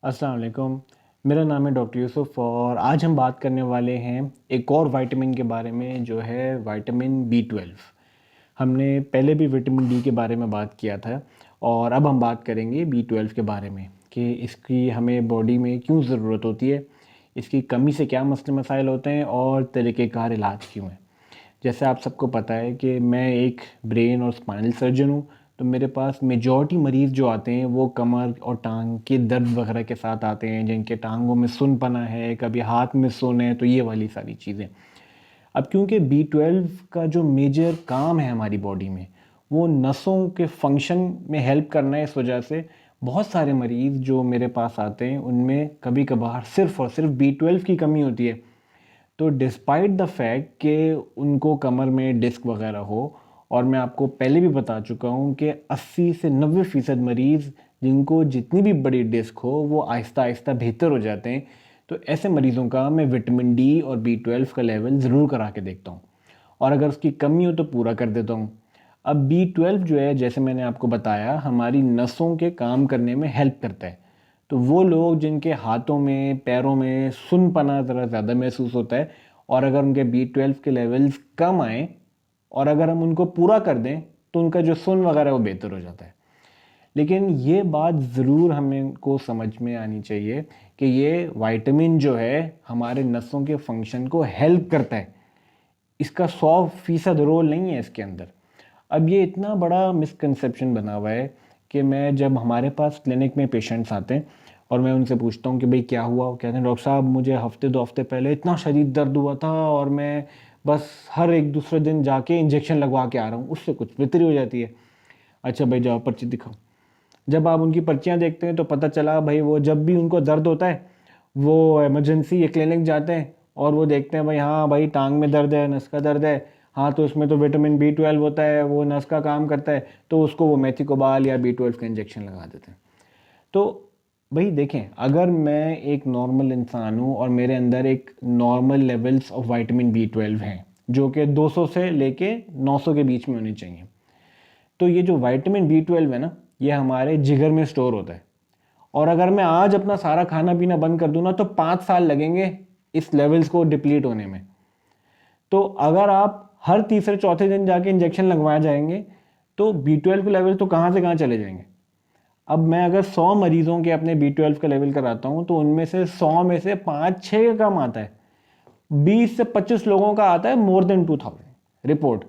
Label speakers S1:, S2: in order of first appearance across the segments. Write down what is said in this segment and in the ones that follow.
S1: अस्सलाम वालेकुम। मेरा नाम है डॉक्टर यूसुफ़ और आज हम बात करने वाले हैं एक और विटामिन के बारे में जो है विटामिन बी 12। हमने पहले भी विटामिन डी के बारे में बात किया था और अब हम बात करेंगे बी 12 के बारे में कि इसकी हमें बॉडी में क्यों ज़रूरत होती है, इसकी कमी से क्या मसले मसाइल होते हैं और तरीक़ेकार इलाज क्यों है। जैसे आप सबको पता है कि मैं एक ब्रेन और स्पाइनल सर्जन हूँ, तो मेरे पास मेजॉरिटी मरीज़ जो आते हैं वो कमर और टांग के दर्द वगैरह के साथ आते हैं, जिनके टांगों में सुनपना है, कभी हाथ में सुन है, तो ये वाली सारी चीज़ें। अब क्योंकि बी 12 का जो मेजर काम है हमारी बॉडी में, वो नसों के फंक्शन में हेल्प करना है। इस वजह से बहुत सारे मरीज़ जो मेरे पास आते हैं उनमें कभी कभार सिर्फ़ और सिर्फ बी 12 की कमी होती है। तो डिस्पाइट द फैक्ट कि उनको कमर में डिस्क वगैरह हो, और मैं आपको पहले भी बता चुका हूँ कि 80 से 90% मरीज़ जिनको जितनी भी बड़ी डिस्क हो वो आहिस्ता आहिस्ता बेहतर हो जाते हैं। तो ऐसे मरीज़ों का मैं विटामिन डी और बी 12 का लेवल ज़रूर करा के देखता हूँ, और अगर उसकी कमी हो तो पूरा कर देता हूँ। अब बी 12 जो है, जैसे मैंने आपको बताया, हमारी नसों के काम करने में हेल्प करता है। तो वो लोग जिनके हाथों में पैरों में सुनपना ज़रा ज़्यादा महसूस होता है, और अगर उनके बी 12 के लेवल्स कम आए और अगर हम उनको पूरा कर दें तो उनका जो सुन वगैरह वो बेहतर हो जाता है। लेकिन ये बात ज़रूर हमें को समझ में आनी चाहिए कि ये विटामिन जो है हमारे नसों के फंक्शन को हेल्प करता है, इसका 100% रोल नहीं है इसके अंदर। अब ये इतना बड़ा मिसकंसेप्शन बना हुआ है कि मैं जब हमारे पास क्लिनिक में पेशेंट्स आते हैं और मैं उनसे पूछता हूँ कि भाई क्या हुआ, वो कहते हैं डॉक्टर साहब मुझे हफ्ते 2 हफ्ते पहले इतना शदीद दर्द हुआ था और मैं बस हर एक दूसरे दिन जाके इंजेक्शन लगवा के आ रहा हूँ, उससे कुछ बेहतरी हो जाती है। अच्छा भाई जाओ पर्ची दिखाओ। जब आप उनकी पर्चियाँ देखते हैं तो पता चला भाई वो जब भी उनको दर्द होता है वो इमरजेंसी या क्लिनिक जाते हैं और वो देखते हैं भाई हाँ भाई टांग में दर्द है, नस का दर्द है, हाँ तो उसमें तो विटामिन बी 12 होता है, वो नस का काम करता है, तो उसको वो मेथिकोबाल या बी 12 का इंजेक्शन लगा देते हैं। तो भाई देखें, अगर मैं एक नॉर्मल इंसान हूँ और मेरे अंदर एक normal levels of vitamin B 12 हैं जो कि 200 से लेके 900 के बीच में होनी चाहिए, तो ये जो विटामिन बी 12 है ना, ये हमारे जिगर में स्टोर होता है। और अगर मैं आज अपना सारा खाना पीना बंद कर दूँ ना तो 5 साल लगेंगे इस लेवल्स को डिप्लीट होने में। तो अगर आप हर तीसरे चौथे दिन जाके इंजेक्शन लगवाए जाएंगे तो बी 12 के लेवल तो कहाँ से कहाँ चले जाएंगे। अब मैं अगर 100 मरीजों के अपने बी 12 का लेवल कराता हूँ तो उनमें से 100 में से 5-6 का कम आता है, 20 से 25 लोगों का आता है मोर देन 2000 रिपोर्ट।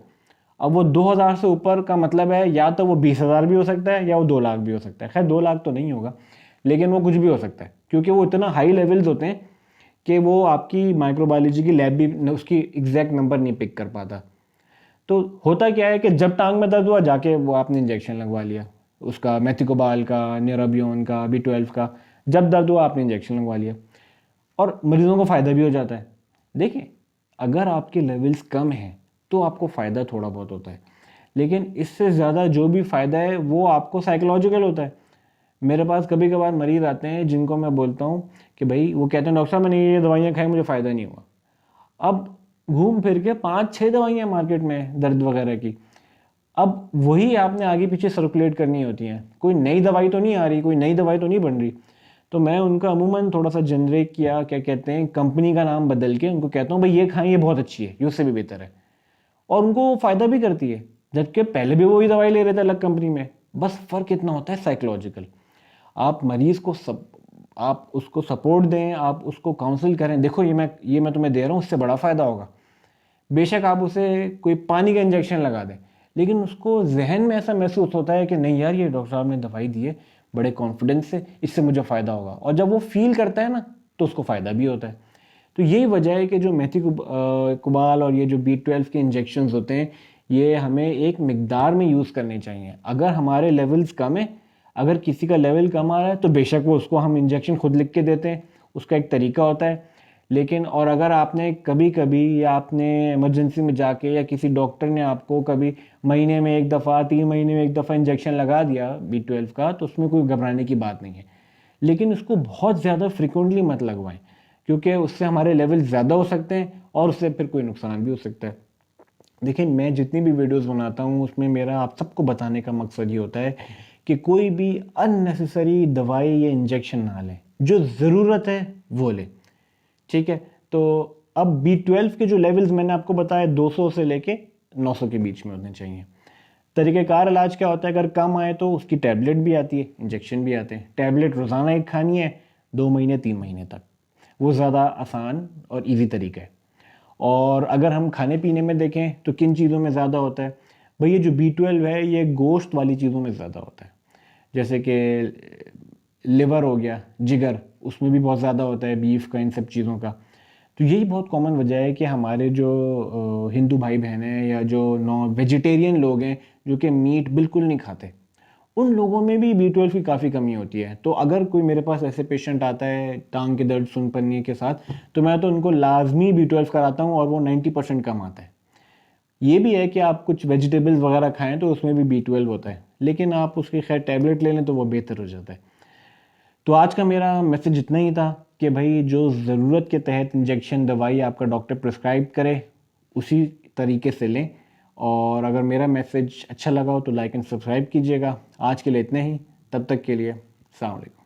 S1: अब वो 2000 से ऊपर का मतलब है या तो वो 20,000 भी हो सकता है या वो 2 लाख भी हो सकता है। खैर 2 लाख तो नहीं होगा, लेकिन वो कुछ भी हो सकता है क्योंकि वो इतना हाई लेवल्स होते हैं कि वो आपकी माइक्रोबायोलॉजी की लैब भी उसकी एग्जैक्ट नंबर नहीं पिक कर पाता। तो होता क्या है कि जब टांग में दर्द हुआ जाके वो आपने इंजेक्शन लगवा लिया, उसका मेथिकोबाल का, न्यूरोबियोन का, बी 12 का। जब दर्द हुआ आपने इंजेक्शन लगवा लिया और मरीजों को फ़ायदा भी हो जाता है। देखिए, अगर आपके लेवल्स कम हैं तो आपको फ़ायदा थोड़ा बहुत होता है, लेकिन इससे ज़्यादा जो भी फ़ायदा है वो आपको साइकोलॉजिकल होता है। मेरे पास कभी कभार मरीज़ आते हैं जिनको मैं बोलता हूँ कि भाई, वो कहते हैं डॉक्टर साहब मैंने ये दवाइयाँ खाई मुझे फ़ायदा नहीं हुआ। अब घूम फिर के 5-6 दवाइयाँ मार्केट में दर्द वगैरह की, अब वही आपने आगे पीछे सर्कुलेट करनी होती हैं, कोई नई दवाई तो नहीं आ रही, कोई नई दवाई तो नहीं बन रही। तो मैं उनका अमूमन थोड़ा सा जनरेट किया, क्या कहते हैं, कंपनी का नाम बदल के उनको कहता हूँ भाई ये खाएं, ये बहुत अच्छी है, ये उससे भी बेहतर है, और उनको वो फ़ायदा भी करती है, जबकि पहले भी वही दवाई ले रहे थे अलग कंपनी में। बस फ़र्क इतना होता है साइकोलॉजिकल। आप मरीज़ को आप उसको सपोर्ट दें, आप उसको काउंसिल करें, देखो ये मैं तुम्हें दे रहा हूँ, उससे बड़ा फ़ायदा होगा। बेशक आप उसे कोई पानी का इंजेक्शन लगा दें, लेकिन उसको जहन में ऐसा महसूस होता है कि नहीं यार, ये डॉक्टर साहब ने दवाई दी है बड़े कॉन्फिडेंस से, इससे मुझे फ़ायदा होगा, और जब वो फील करता है ना तो उसको फ़ायदा भी होता है। तो यही वजह है कि जो मेथी कुबाल और ये जो बी 12 के इंजेक्शन्स होते हैं, ये हमें एक मिकदार में यूज़ करने चाहिए। अगर हमारे लेवल्स कम है, अगर किसी का लेवल कम आ रहा है तो बेशक वो उसको हम इंजेक्शन खुद लिख के देते हैं, उसका एक तरीका होता है। लेकिन और अगर आपने कभी कभी या आपने इमरजेंसी में जाके या किसी डॉक्टर ने आपको कभी महीने में एक दफ़ा, 3 महीने में एक दफ़ा इंजेक्शन लगा दिया बी 12 का, तो उसमें कोई घबराने की बात नहीं है। लेकिन उसको बहुत ज़्यादा फ्रिक्वेंटली मत लगवाएं, क्योंकि उससे हमारे लेवल ज़्यादा हो सकते हैं और उससे फिर कोई नुकसान भी हो सकता है। देखिए, मैं जितनी भी वीडियोस बनाता हूँ उसमें मेरा आप सबको बताने का मकसद ये होता है कि कोई भी अननेसेसरी दवाई या इंजेक्शन ना लें, जो ज़रूरत है वो लें। ठीक है, तो अब B12 के जो लेवल्स मैंने आपको बताया 200 से लेके 900 के बीच में होने चाहिए। तरीक़ेकार इलाज क्या होता है, अगर कम आए तो उसकी टैबलेट भी आती है, इंजेक्शन भी आते हैं। टैबलेट रोज़ाना एक खानी है 2 महीने 3 महीने तक, वो ज़्यादा आसान और इजी तरीका है। और अगर हम खाने पीने में देखें तो किन चीज़ों में ज़्यादा होता है, भाई ये जो B12 है ये गोश्त वाली चीज़ों में ज़्यादा होता है, जैसे कि लिवर हो गया, जिगर, उसमें भी बहुत ज़्यादा होता है बीफ का, इन सब चीज़ों का। तो यही बहुत कॉमन वजह है कि हमारे जो हिंदू भाई बहन हैं या जो नॉन वेजिटेरियन लोग हैं जो कि मीट बिल्कुल नहीं खाते, उन लोगों में भी B12 की काफ़ी कमी होती है। तो अगर कोई मेरे पास ऐसे पेशेंट आता है टांग के दर्द सुन पन्नी के साथ, तो मैं तो उनको लाजमी B12 कराता हूँ और वो 90% कम आता है। ये भी है कि आप कुछ वेजिटेबल्स वगैरह खाएं तो उसमें भी B12 होता है, लेकिन आप उसकी खैर टैबलेट ले लें तो वो बेहतर हो जाता है। तो आज का मेरा मैसेज इतना ही था कि भाई जो ज़रूरत के तहत इंजेक्शन दवाई आपका डॉक्टर प्रिस्क्राइब करे उसी तरीके से लें। और अगर मेरा मैसेज अच्छा लगा हो तो लाइक एंड सब्सक्राइब कीजिएगा। आज के लिए इतना ही, तब तक के लिए अस्सलाम वालेकुम।